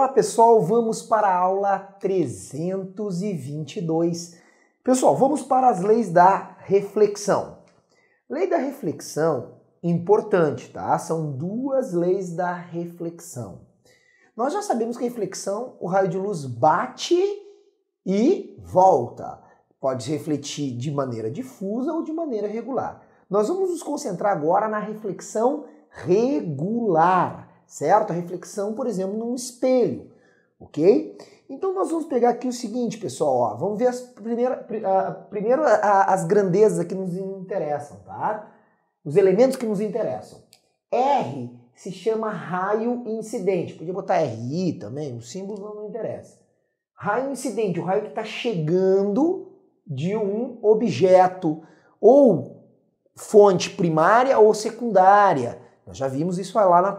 Fala pessoal, vamos para a aula 322. Pessoal, vamos para as leis da reflexão. Lei da reflexão, importante, tá? São duas leis da reflexão. Nós já sabemos que a reflexão, o raio de luz bate e volta. Pode refletir de maneira difusa ou de maneira regular. Nós vamos nos concentrar agora na reflexão regular, certo? A reflexão, por exemplo, num espelho, ok? Então nós vamos pegar aqui o seguinte, pessoal, ó, vamos ver primeiro as grandezas que nos interessam, tá? Os elementos que nos interessam. R se chama raio incidente, podia botar RI também, o símbolo não interessa. Raio incidente, o raio que está chegando de um objeto, ou fonte primária ou secundária. Nós já vimos isso lá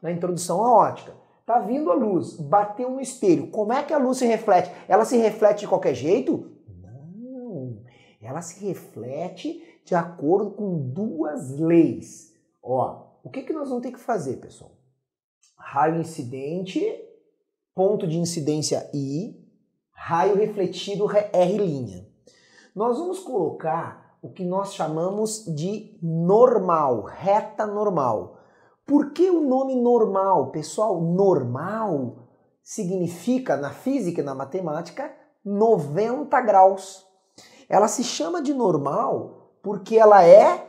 na introdução à ótica. Tá vindo a luz, bateu no espelho. Como é que a luz se reflete? Ela se reflete de qualquer jeito? Não. Ela se reflete de acordo com duas leis. Ó, o que nós vamos ter que fazer, pessoal? Raio incidente, ponto de incidência I, raio refletido R'. Nós vamos colocar o que nós chamamos de normal, reta normal. Por que o nome normal? Pessoal, normal significa, na física e na matemática, 90 graus. Ela se chama de normal porque ela é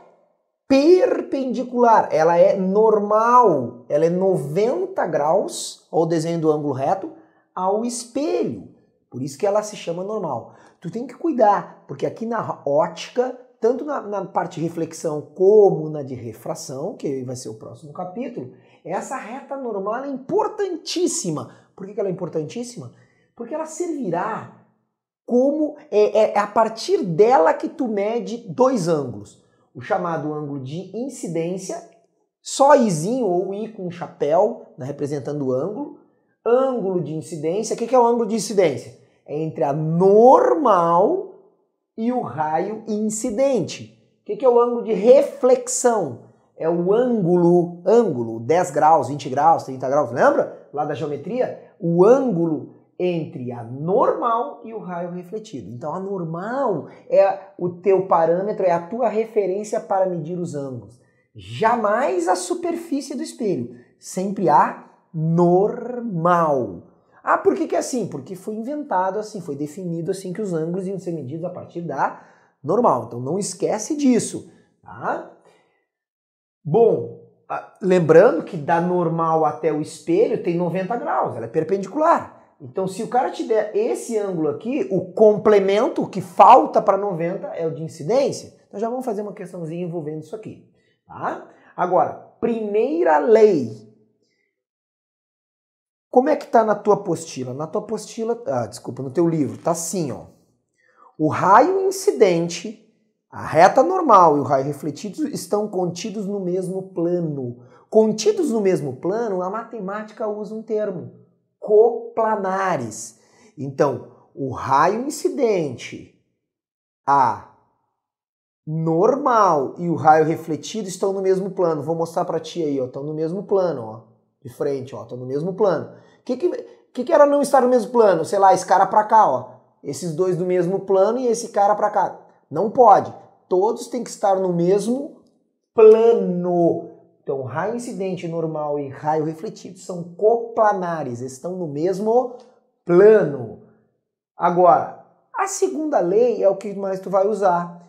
perpendicular, ela é normal, ela é 90 graus, ou o desenho do ângulo reto, ao espelho. Por isso que ela se chama normal. Tu tem que cuidar, porque aqui na ótica, tanto na parte de reflexão como na de refração, que vai ser o próximo capítulo, essa reta normal é importantíssima. Por que ela é importantíssima? Porque ela servirá como é a partir dela que tu mede dois ângulos. O chamado ângulo de incidência, só Izinho ou I com chapéu, né, representando o ângulo. Ângulo de incidência, o que é o ângulo de incidência? É entre a normal e o raio incidente. O que é o ângulo de reflexão? É o ângulo, 10 graus, 20 graus, 30 graus, lembra? Lá da geometria, o ângulo entre a normal e o raio refletido. Então a normal é o teu parâmetro, é a tua referência para medir os ângulos. Jamais a superfície do espelho, sempre a normal. Ah, por que é assim? Porque foi inventado assim, foi definido assim que os ângulos iam ser medidos a partir da normal. Então não esquece disso, tá? Bom, lembrando que da normal até o espelho tem 90 graus, ela é perpendicular. Então se o cara te der esse ângulo aqui, o complemento que falta para 90 é o de incidência. Então já vamos fazer uma questãozinha envolvendo isso aqui, tá? Agora, primeira lei. Como é que tá na tua apostila? Na tua apostila, no teu livro, tá assim, ó. O raio incidente, a reta normal e o raio refletido estão contidos no mesmo plano. Contidos no mesmo plano, a matemática usa um termo, coplanares. Então, o raio incidente, a normal e o raio refletido estão no mesmo plano. Vou mostrar para ti aí, ó, estão no mesmo plano, ó. De frente, ó, estão no mesmo plano. O que era não estar no mesmo plano? Sei lá, esse cara pra cá, ó. Esses dois do mesmo plano e esse cara pra cá. Não pode. Todos têm que estar no mesmo plano. Então, raio incidente normal e raio refletido são coplanares, estão no mesmo plano. Agora, a segunda lei é o que mais tu vai usar.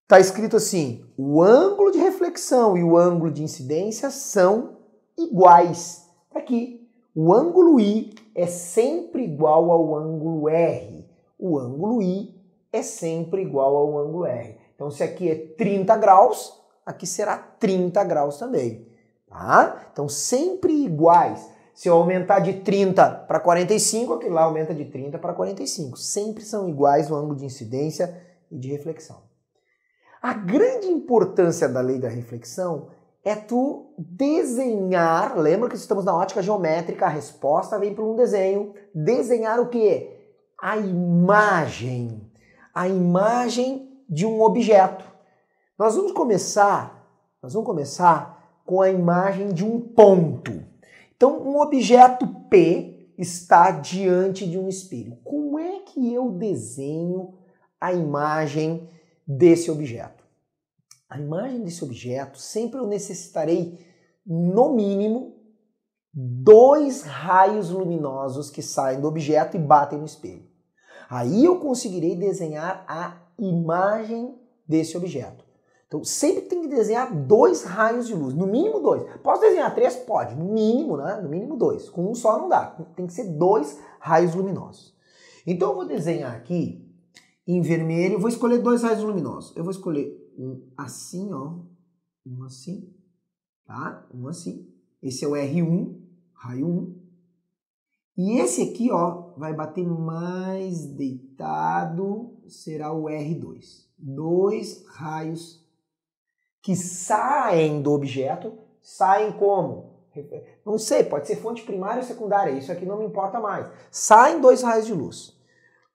Tá escrito assim, o ângulo de reflexão e o ângulo de incidência são iguais. Aqui, o ângulo I é sempre igual ao ângulo R. O ângulo I é sempre igual ao ângulo R. Então, se aqui é 30 graus, aqui será 30 graus também. Tá? Então, sempre iguais. Se eu aumentar de 30 para 45, aquele lá aumenta de 30 para 45. Sempre são iguais o ângulo de incidência e de reflexão. A grande importância da lei da reflexão é tu desenhar, lembra que estamos na ótica geométrica, a resposta vem por um desenho. Desenhar o quê? A imagem de um objeto. Nós vamos começar com a imagem de um ponto. Então, um objeto P está diante de um espelho. Como é que eu desenho a imagem desse objeto? A imagem desse objeto, sempre eu necessitarei, no mínimo, 2 raios luminosos que saem do objeto e batem no espelho. Aí eu conseguirei desenhar a imagem desse objeto. Então, sempre tem que desenhar 2 raios de luz, no mínimo 2. Posso desenhar 3? Pode, no mínimo, né? No mínimo 2. Com um só não dá, tem que ser 2 raios luminosos. Então, eu vou desenhar aqui em vermelho, vou escolher 2 raios luminosos. Eu vou escolher um assim, ó, um assim, tá? Um assim. Esse é o R1, raio 1. E esse aqui, ó, vai bater mais deitado, será o R2. 2 raios que saem do objeto, saem como? Não sei, pode ser fonte primária ou secundária, isso aqui não me importa mais. Saem 2 raios de luz.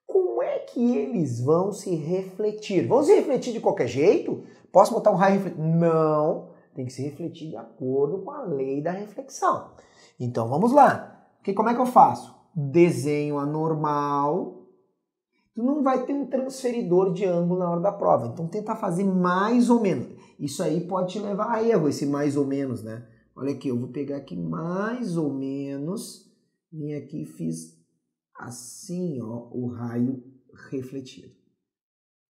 Como é que eles vão se refletir? Vão se refletir de qualquer jeito? Posso botar um raio refletido? Não, tem que se refletir de acordo com a lei da reflexão. Então vamos lá. Como é que eu faço? Desenho a normal. Tu não vai ter um transferidor de ângulo na hora da prova. Então tenta fazer mais ou menos. Isso aí pode te levar a erro, esse mais ou menos, né? Olha aqui, eu vou pegar aqui mais ou menos. Vim aqui e fiz assim, ó, o raio refletido.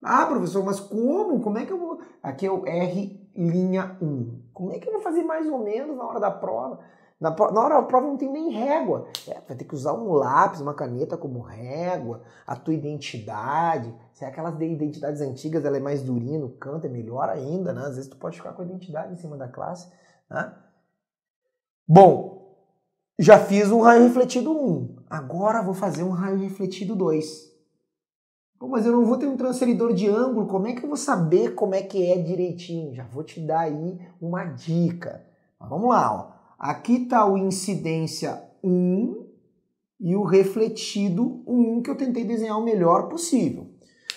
Ah, professor, mas como? Como é que eu vou... Aqui é o R'1. Como é que eu vou fazer mais ou menos na hora da prova? Na hora da prova não tem nem régua. Vai ter que usar um lápis, uma caneta como régua, a tua identidade. Se é aquelas identidades antigas, ela é mais durinha no canto, é melhor ainda, né? Às vezes tu pode ficar com a identidade em cima da classe, né? Bom, já fiz um raio refletido 1. Agora vou fazer um raio refletido 2. Pô, mas eu não vou ter um transferidor de ângulo, como é que eu vou saber como é que é direitinho? Já vou te dar aí uma dica. Mas vamos lá, ó. Aqui está o incidência 1 e o refletido 1, que eu tentei desenhar o melhor possível.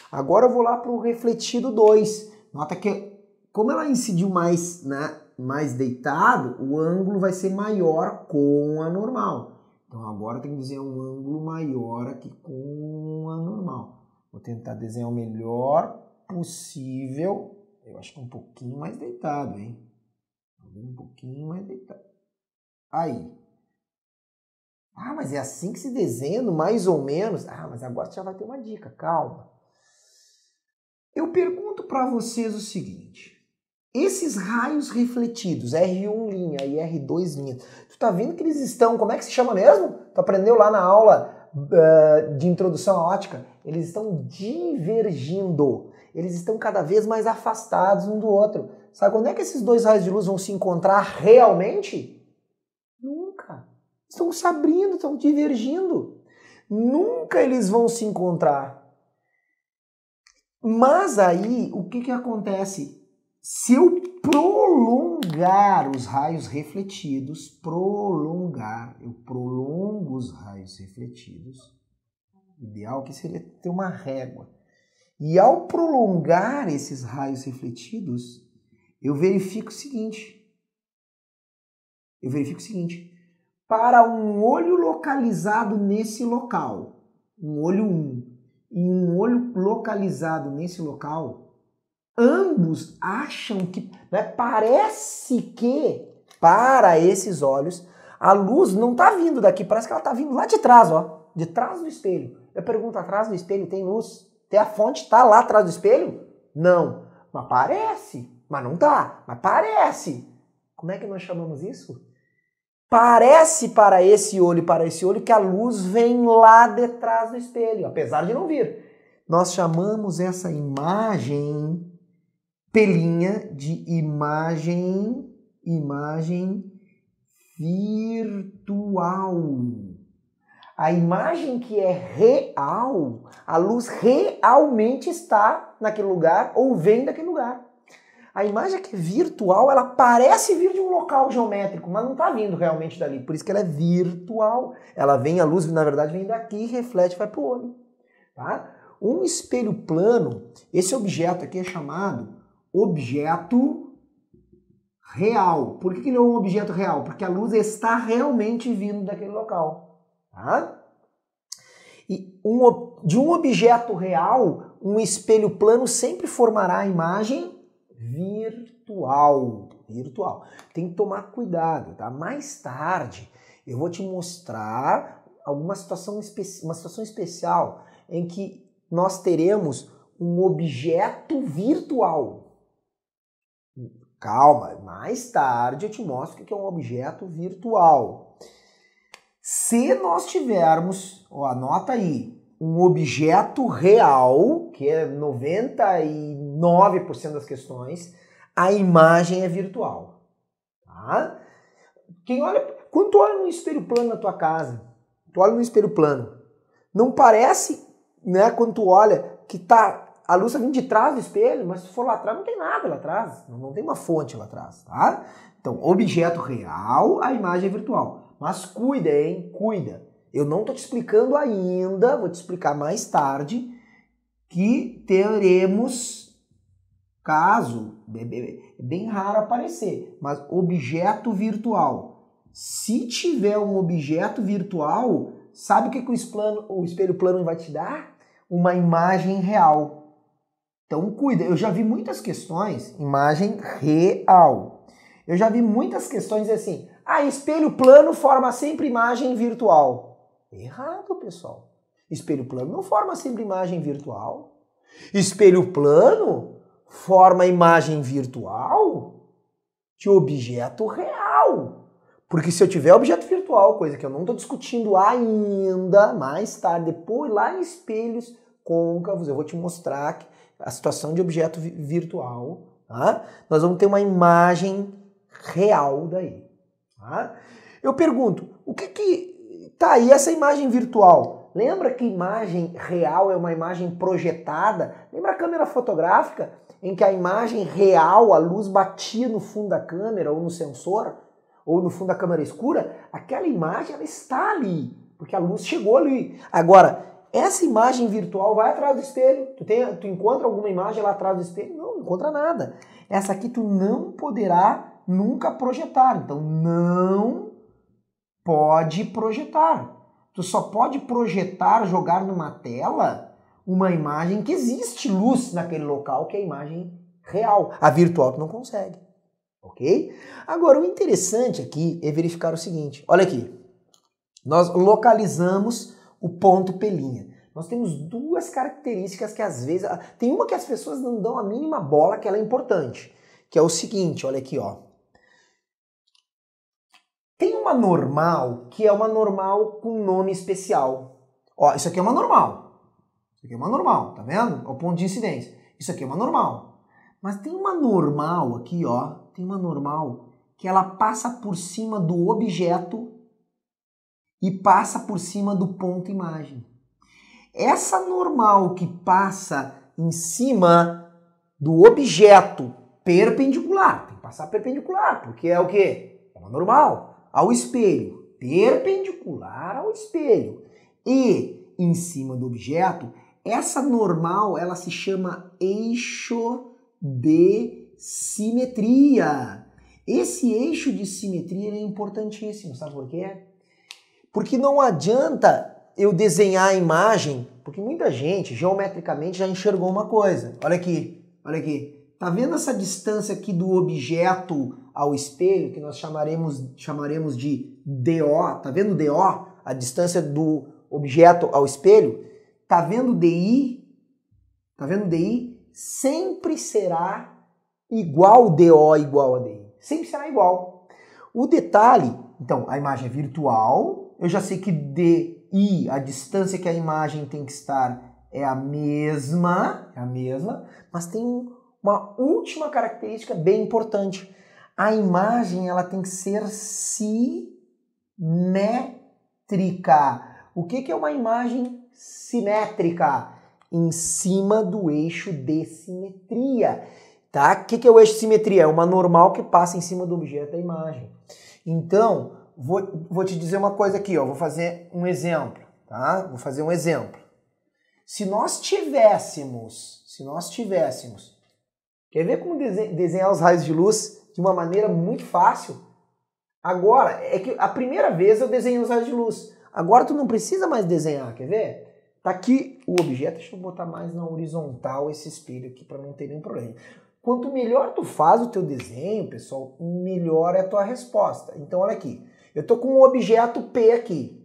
Agora eu vou lá para o refletido 2. Nota que, como ela incidiu mais, né, mais deitado, o ângulo vai ser maior com a normal. Então agora eu tenho que desenhar um ângulo maior aqui com a normal. Vou tentar desenhar o melhor possível. Eu acho que um pouquinho mais deitado, hein? Um pouquinho mais deitado. Aí. Ah, mas é assim que se desenha, mais ou menos? Ah, mas agora você já vai ter uma dica, calma. Eu pergunto para vocês o seguinte. Esses raios refletidos, R1 linha e R2 linha, tu tá vendo que eles estão, como é que se chama mesmo? Tu aprendeu lá na aula de introdução à ótica? Eles estão divergindo. Eles estão cada vez mais afastados um do outro. Sabe quando é que esses 2 raios de luz vão se encontrar realmente? Nunca. Estão se abrindo, estão divergindo. Nunca eles vão se encontrar. Mas aí, o que acontece? Se eu prolongar os raios refletidos, eu prolongo os raios refletidos, o ideal que seria ter uma régua. E ao prolongar esses raios refletidos, eu verifico o seguinte. Para um olho localizado nesse local, um olho 1 e um olho localizado nesse local, ambos acham que, né, parece que, para esses olhos, a luz não está vindo daqui, parece que ela está vindo lá de trás, ó, de trás do espelho. Eu pergunto, atrás do espelho tem luz? Tem a fonte, está lá atrás do espelho? Não. Mas parece. Mas não tá. Mas parece. Como é que nós chamamos isso? Parece para esse olho que a luz vem lá de trás do espelho, apesar de não vir. Nós chamamos essa imagem pelinha de imagem virtual. A imagem que é real, a luz realmente está naquele lugar ou vem daquele lugar. A imagem que é virtual, ela parece vir de um local geométrico, mas não está vindo realmente dali. Por isso que ela é virtual. Ela vem, a luz, na verdade, vem daqui, reflete e vai para o olho. Tá? Um espelho plano, esse objeto aqui é chamado objeto real. Por que ele é um objeto real? Porque a luz está realmente vindo daquele local. Tá? E de um objeto real, um espelho plano sempre formará a imagem virtual. Tem que tomar cuidado, tá? Mais tarde eu vou te mostrar uma situação especial em que nós teremos um objeto virtual. Calma, mais tarde eu te mostro o que é um objeto virtual. Se nós tivermos, anota aí, um objeto real, que é 99% das questões, a imagem é virtual. Tá? Quando tu olha no espelho plano na tua casa, tu olha no espelho plano, não parece, né, quando tu olha que a luz está vindo de trás do espelho, mas se for lá atrás não tem nada lá atrás, não tem uma fonte lá atrás, tá? Então, objeto real, a imagem é virtual. Mas cuida, hein? Cuida. Eu não estou te explicando ainda, vou te explicar mais tarde, que teremos caso, é bem raro aparecer, mas objeto virtual. Se tiver um objeto virtual, sabe o que o espelho plano vai te dar? Uma imagem real. Então cuida, eu já vi muitas questões, imagem real. Eu já vi muitas questões assim, espelho plano forma sempre imagem virtual. Errado, pessoal. Espelho plano não forma sempre imagem virtual. Espelho plano forma imagem virtual de objeto real. Porque se eu tiver objeto virtual, coisa que eu não estou discutindo ainda, mais tarde, depois lá em espelhos côncavos, eu vou te mostrar a situação de objeto virtual, tá? Nós vamos ter uma imagem real daí. Tá? Eu pergunto, o que tá aí essa imagem virtual? Lembra que imagem real é uma imagem projetada? Lembra a câmera fotográfica em que a imagem real, a luz batia no fundo da câmera ou no sensor, ou no fundo da câmera escura? Aquela imagem, ela está ali, porque a luz chegou ali. Agora, essa imagem virtual vai atrás do espelho. Tu encontra alguma imagem lá atrás do espelho? Não encontra nada. Essa aqui tu não poderá nunca projetar. Então, não pode projetar. Tu só pode projetar, jogar numa tela, uma imagem que existe luz naquele local, que é a imagem real. A virtual tu não consegue. Ok? Agora, o interessante aqui é verificar o seguinte. Olha aqui. Nós localizamos o ponto P'. Nós temos duas características que às vezes... Tem uma que as pessoas não dão a mínima bola, que ela é importante. Que é o seguinte, olha aqui, ó. Tem uma normal, que é uma normal com nome especial. Ó, isso aqui é uma normal. Isso aqui é uma normal, tá vendo? É o ponto de incidência. Isso aqui é uma normal. Mas tem uma normal aqui, ó. Tem uma normal que ela passa por cima do objeto e passa por cima do ponto imagem. Essa normal que passa em cima do objeto perpendicular, tem que passar perpendicular, porque é o quê? É uma normal ao espelho, perpendicular ao espelho e em cima do objeto, essa normal ela se chama eixo de simetria. Esse eixo de simetria é importantíssimo, sabe por quê? Porque não adianta eu desenhar a imagem, porque muita gente geometricamente já enxergou uma coisa. Olha aqui, olha aqui. Tá vendo essa distância aqui do objeto ao espelho, que nós chamaremos de DO? Tá vendo DO? A distância do objeto ao espelho? Tá vendo DI? Tá vendo DI? Sempre será igual DO igual a DI. Sempre será igual. O detalhe, então, a imagem é virtual, eu já sei que DI, a distância que a imagem tem que estar, é a mesma, mas tem uma última característica bem importante. A imagem ela tem que ser simétrica. O que é uma imagem simétrica? Em cima do eixo de simetria. Tá? O que é o eixo de simetria? É uma normal que passa em cima do objeto da imagem. Então, vou te dizer uma coisa aqui, ó. Vou fazer um exemplo, tá? Vou fazer um exemplo. Se nós tivéssemos, quer ver como desenhar os raios de luz de uma maneira muito fácil. Agora, é que a primeira vez eu desenhei os raios de luz. Agora tu não precisa mais desenhar, quer ver? Tá aqui o objeto, deixa eu botar mais na horizontal esse espelho aqui para não ter nenhum problema. Quanto melhor tu faz o teu desenho, pessoal, melhor é a tua resposta. Então olha aqui, eu tô com um objeto P aqui.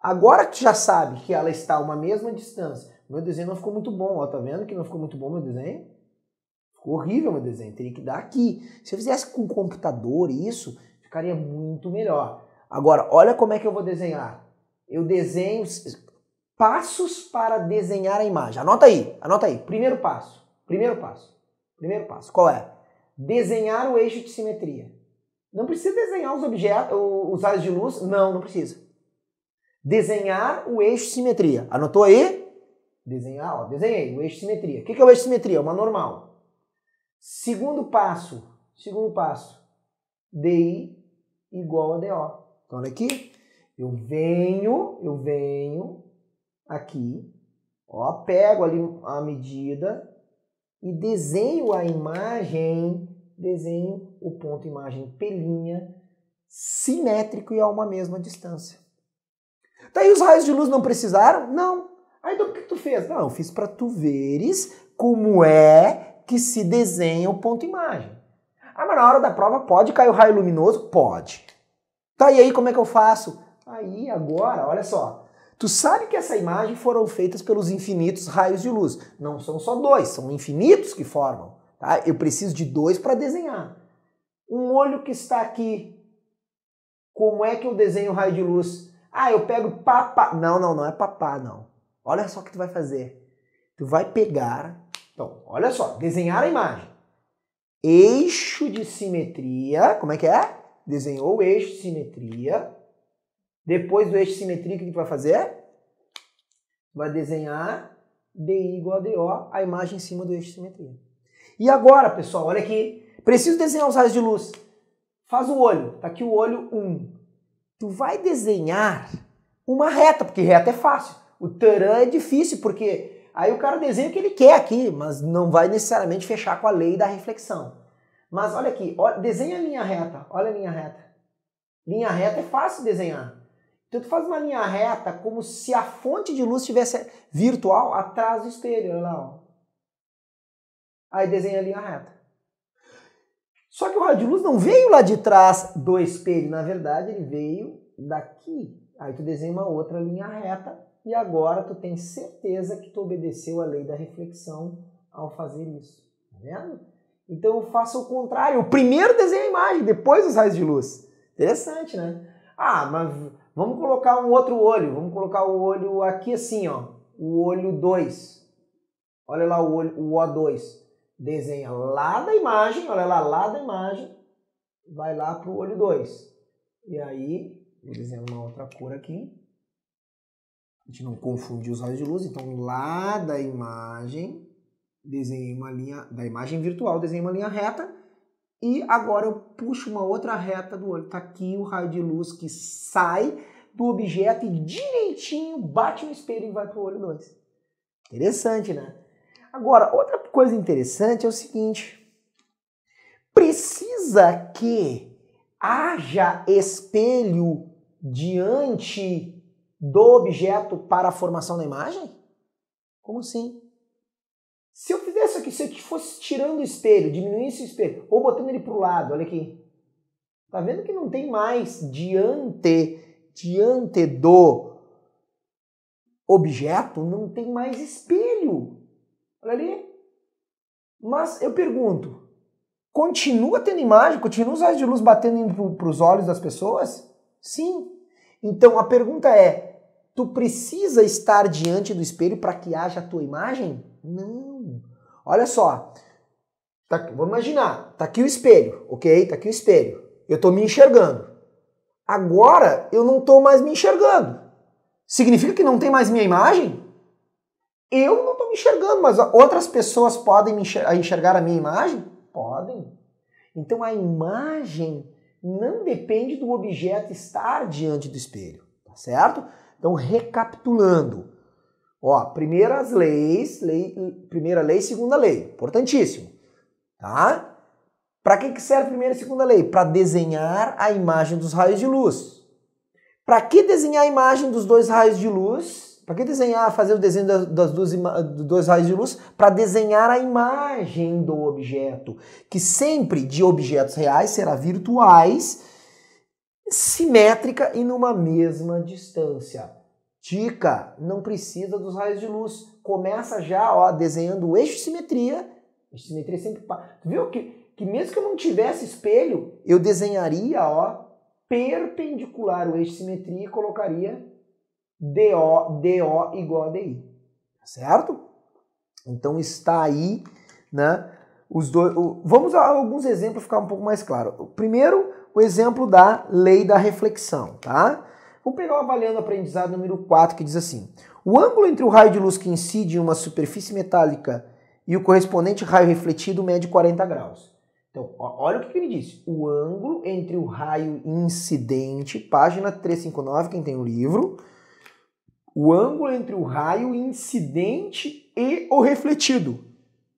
Agora que tu já sabe que ela está a uma mesma distância, meu desenho não ficou muito bom, ó, tá vendo que não ficou muito bom meu desenho? Ficou horrível meu desenho, teria que dar aqui. Se eu fizesse com o computador isso, ficaria muito melhor. Agora, olha como é que eu vou desenhar. Eu desenho passos para desenhar a imagem. Anota aí, anota aí. Primeiro passo. Qual é? Desenhar o eixo de simetria. Não precisa desenhar os objetos, os raios de luz. Não, não precisa. Desenhar o eixo de simetria. Anotou aí? Desenhar, ó, desenhei o eixo de simetria. O que é o eixo de simetria? Uma normal. Segundo passo. DI igual a DO. Então olha aqui. Eu venho aqui, ó, pego ali a medida e desenho a imagem, desenho o ponto imagem P', simétrico e a uma mesma distância. Daí os raios de luz não precisaram? Não. Aí então o que tu fez? Não, eu fiz para tu veres como é que se desenha o ponto imagem. Ah, mas na hora da prova pode cair o raio luminoso? Pode. Tá, e aí como é que eu faço? Aí agora, olha só, tu sabe que essa imagem foram feitas pelos infinitos raios de luz. Não são só dois, são infinitos que formam. Tá? Eu preciso de dois para desenhar. Um olho que está aqui, como é que eu desenho o raio de luz? Ah, eu pego papá. Não é papá, não. Olha só o que tu vai fazer. Tu vai pegar, então, olha só, desenhar a imagem. Eixo de simetria, como é que é? Desenhou o eixo de simetria. Depois do eixo de simetria, o que tu vai fazer? Vai desenhar DI igual a DO, a imagem em cima do eixo de simetria. E agora, pessoal, olha aqui. Preciso desenhar os raios de luz. Faz o olho. Tá aqui o olho 1. Tu vai desenhar uma reta, porque reta é fácil. O taran é difícil, porque aí o cara desenha o que ele quer aqui, mas não vai necessariamente fechar com a lei da reflexão. Mas olha aqui, olha, desenha a linha reta. Olha a linha reta. Linha reta é fácil de desenhar. Então tu faz uma linha reta como se a fonte de luz estivesse virtual atrás do espelho. Olha lá, ó. Aí desenha a linha reta. Só que o raio de luz não veio lá de trás do espelho. Na verdade, ele veio daqui. Aí tu desenha uma outra linha reta e agora tu tem certeza que tu obedeceu a lei da reflexão ao fazer isso. Tá vendo? Então eu faço o contrário. Eu primeiro desenho a imagem, depois os raios de luz. Interessante, né? Ah, mas vamos colocar um outro olho. Vamos colocar o olho aqui assim, ó. O olho 2. Olha lá o O2. Desenha lá da imagem, olha lá da imagem. Vai lá pro olho 2. E aí, vou desenhar uma outra cor aqui. A gente não confunde os raios de luz. Então, lá da imagem, desenhei uma linha, da imagem virtual, desenhei uma linha reta. E agora eu puxo uma outra reta do olho. Tá aqui o raio de luz que sai do objeto e direitinho bate no espelho e vai pro olho 2. Interessante, né? Agora, outra coisa interessante é o seguinte. Precisa que haja espelho diante do objeto para a formação da imagem? Como assim? Se eu fizesse aqui, se eu fosse tirando o espelho, diminuísse o espelho, ou botando ele para o lado, olha aqui. Tá vendo que não tem mais diante do objeto, não tem mais espelho. Olha ali. Mas eu pergunto, continua tendo imagem? Continua os raios de luz batendo para os olhos das pessoas? Sim. Então a pergunta é, tu precisa estar diante do espelho para que haja a tua imagem? Não. Olha só. Vamos imaginar, tá aqui o espelho, ok? Tá aqui o espelho. Eu tô me enxergando. Agora eu não tô mais me enxergando. Significa que não tem mais minha imagem? Eu não estou me enxergando, mas outras pessoas podem enxergar a minha imagem? Podem. Então a imagem não depende do objeto estar diante do espelho, tá certo? Então recapitulando, ó, primeira lei, segunda lei, importantíssimo, tá? Para que serve a primeira e a segunda lei? Para desenhar a imagem dos raios de luz. Para que desenhar a imagem dos dois raios de luz? Para que desenhar, fazer o desenho dos dois raios de luz? Para desenhar a imagem do objeto, que sempre de objetos reais será virtuais, simétrica e numa mesma distância. Dica, não precisa dos raios de luz. Começa já, ó, desenhando o eixo de simetria. Eixo de simetria sempre... Tu viu que mesmo que eu não tivesse espelho, eu desenharia, ó, perpendicular o eixo de simetria e colocaria DO igual a DI. Certo? Então está aí, né? Os dois. Vamos a alguns exemplos ficar um pouco mais claro. Primeiro, o exemplo da lei da reflexão, tá? Vou pegar o avaliando aprendizado número 4, que diz assim: o ângulo entre o raio de luz que incide em uma superfície metálica e o correspondente raio refletido mede 40 graus. Então, olha o que ele disse. O ângulo entre o raio incidente, página 359, quem tem o livro. O ângulo entre o raio incidente e o refletido.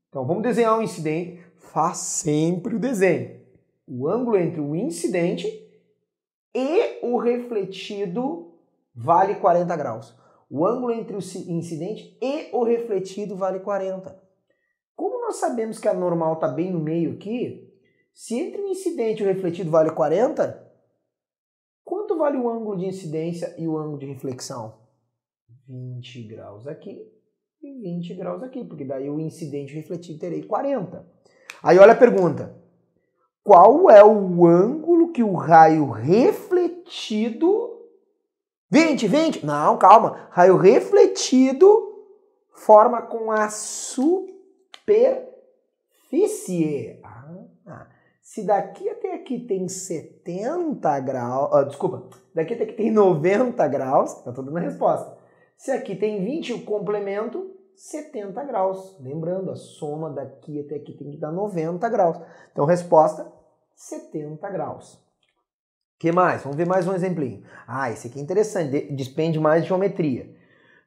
Então, vamos desenhar o incidente. Faz sempre o desenho. O ângulo entre o incidente e o refletido vale 40 graus. O ângulo entre o incidente e o refletido vale 40. Como nós sabemos que a normal está bem no meio aqui, se entre o incidente e o refletido vale 40, quanto vale o ângulo de incidência e o ângulo de reflexão? 20 graus aqui e 20 graus aqui, porque daí o incidente e o refletido terei 40. Aí olha a pergunta. Qual é o ângulo que o raio refletido... 20? Não, calma. Raio refletido forma com a superfície. Se daqui até aqui tem 70 graus... desculpa, daqui até aqui tem 90 graus, eu estou dando a resposta. Se aqui tem 20, o complemento, 70 graus. Lembrando, a soma daqui até aqui tem que dar 90 graus. Então, resposta, 70 graus. O que mais? Vamos ver mais um exemplinho. Esse aqui é interessante, depende mais de geometria.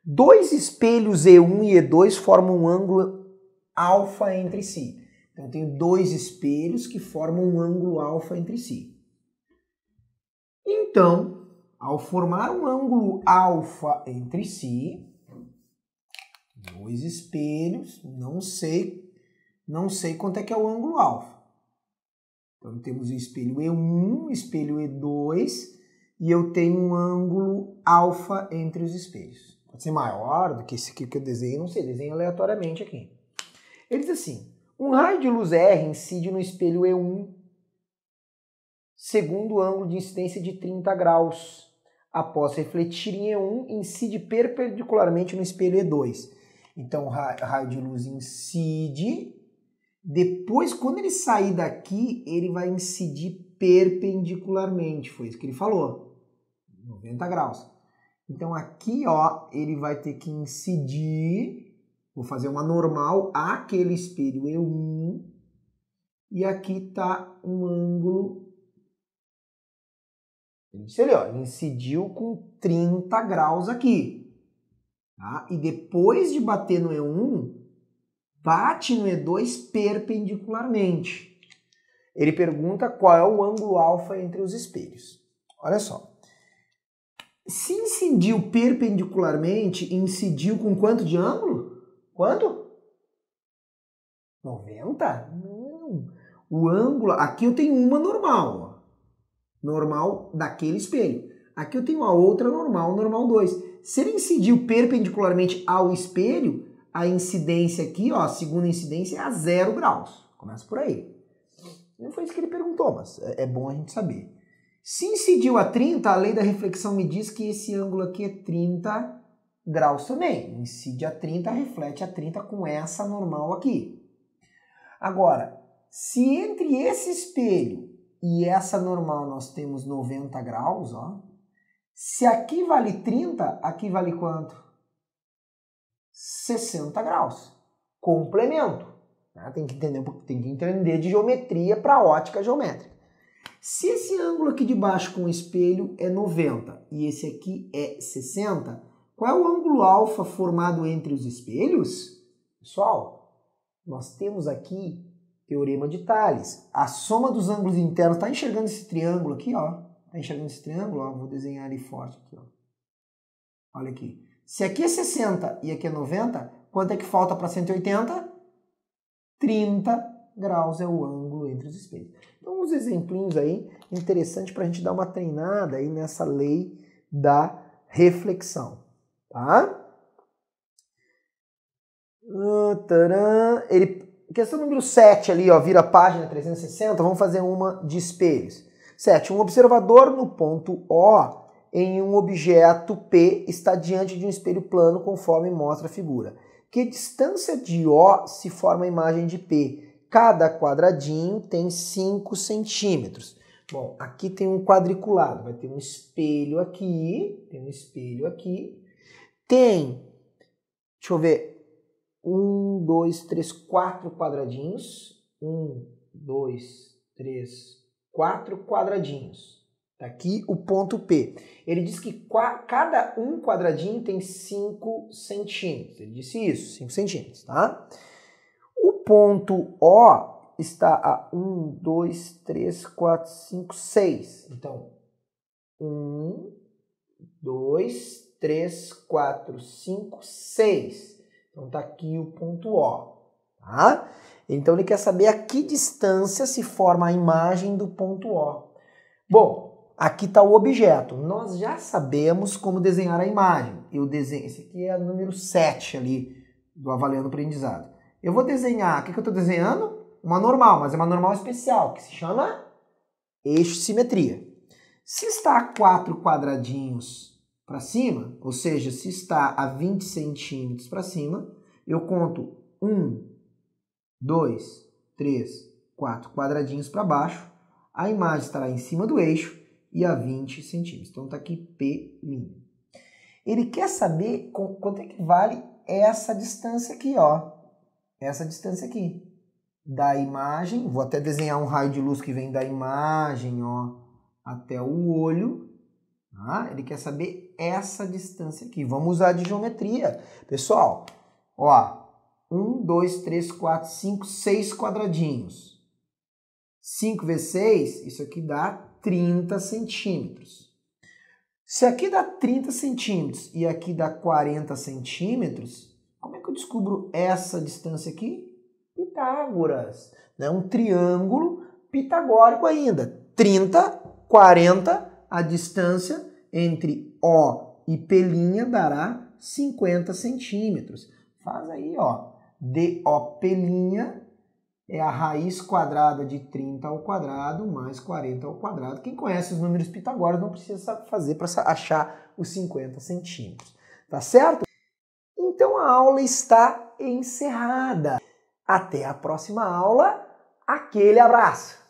Dois espelhos E1 e E2 formam um ângulo alfa entre si. Então, eu tenho dois espelhos que formam um ângulo alfa entre si. Então, ao formar um ângulo alfa entre si, dois espelhos, não sei quanto é que é o ângulo alfa. Então temos o espelho E1, o espelho E2, e eu tenho um ângulo alfa entre os espelhos. Pode ser maior do que esse aqui que eu desenhei, não sei, desenho aleatoriamente aqui. Ele diz assim, um raio de luz R incide no espelho E1 segundo o ângulo de incidência de 30 graus. Após refletir em E1, incide perpendicularmente no espelho E2. Então, o raio de luz incide. Depois, quando ele sair daqui, ele vai incidir perpendicularmente. Foi isso que ele falou. 90 graus. Então, aqui, ó, ele vai ter que incidir. Vou fazer uma normal àquele espelho E1. E aqui está um ângulo... Ele disse ali, ó, ele incidiu com 30 graus aqui. Tá? E depois de bater no E1, bate no E2 perpendicularmente. Ele pergunta qual é o ângulo alfa entre os espelhos. Olha só. Se incidiu perpendicularmente, incidiu com quanto de ângulo? Quanto? 90? Não. O ângulo... Aqui eu tenho uma normal, ó. Normal daquele espelho. Aqui eu tenho a outra normal, normal 2. Se ele incidiu perpendicularmente ao espelho, a incidência aqui, ó, a segunda incidência é a 0 graus. Começa por aí. Não foi isso que ele perguntou, mas é bom a gente saber. Se incidiu a 30, a lei da reflexão me diz que esse ângulo aqui é 30 graus também. Incide a 30, reflete a 30 com essa normal aqui. Agora, se entre esse espelho e essa normal nós temos 90 graus, ó. Se aqui vale 30, aqui vale quanto? 60 graus. Complemento. Tá? Tem que entender de geometria para ótica geométrica. Se esse ângulo aqui de baixo com o espelho é 90 e esse aqui é 60, qual é o ângulo alfa formado entre os espelhos? Pessoal, nós temos aqui Teorema de Tales. A soma dos ângulos internos, tá enxergando esse triângulo aqui, ó? Tá enxergando esse triângulo? Ó, vou desenhar ele forte aqui, ó. Olha aqui. Se aqui é 60 e aqui é 90, quanto é que falta para 180? 30 graus é o ângulo entre os espelhos. Então, uns exemplinhos aí, interessante para a gente dar uma treinada aí nessa lei da reflexão, tá? Questão número 7 ali, ó, vira a página 360, vamos fazer uma de espelhos. 7. Um observador no ponto O em um objeto P está diante de um espelho plano conforme mostra a figura. Que distância de O se forma a imagem de P? Cada quadradinho tem 5 centímetros. Bom, aqui tem um quadriculado, vai ter um espelho aqui, tem, deixa eu ver, 1, 2, 3, 4 quadradinhos. 1, 2, 3, 4 quadradinhos. Tá aqui o ponto P. Ele diz que cada um quadradinho tem 5 centímetros. Ele disse isso, 5 centímetros, tá? O ponto O está a 1, 2, 3, 4, 5, 6. Então, 1, 2, 3, 4, 5, 6. Então, tá aqui o ponto O, tá? Então, ele quer saber a que distância se forma a imagem do ponto O. Bom, aqui está o objeto. Nós já sabemos como desenhar a imagem. Eu desenho, esse aqui é o número 7 ali do Avaliando Aprendizado. Eu vou desenhar, o que eu estou desenhando? Uma normal, mas é uma normal especial, que se chama eixo simetria. Se está a 4 quadradinhos para cima, ou seja, se está a 20 centímetros para cima, eu conto 1, 2, 3, 4 quadradinhos para baixo, a imagem estará em cima do eixo e a 20 centímetros. Então está aqui P'. Ele quer saber quanto é que vale essa distância aqui, ó. Essa distância aqui. Da imagem, vou até desenhar um raio de luz que vem da imagem, ó, até o olho. Tá? Ele quer saber essa distância aqui. Vamos usar de geometria. Pessoal, ó, 1, 2, 3, 4, 5, 6 quadradinhos. 5 vezes 6, isso aqui dá 30 centímetros. Se aqui dá 30 centímetros e aqui dá 40 centímetros, como é que eu descubro essa distância aqui? Pitágoras. Né? Um triângulo pitagórico ainda. 30, 40, a distância entre O e P' dará 50 centímetros. Faz aí, ó. DOP' é a raiz quadrada de 30 ao quadrado mais 40 ao quadrado. Quem conhece os números pitagóricos não precisa fazer para achar os 50 centímetros. Tá certo? Então a aula está encerrada. Até a próxima aula. Aquele abraço!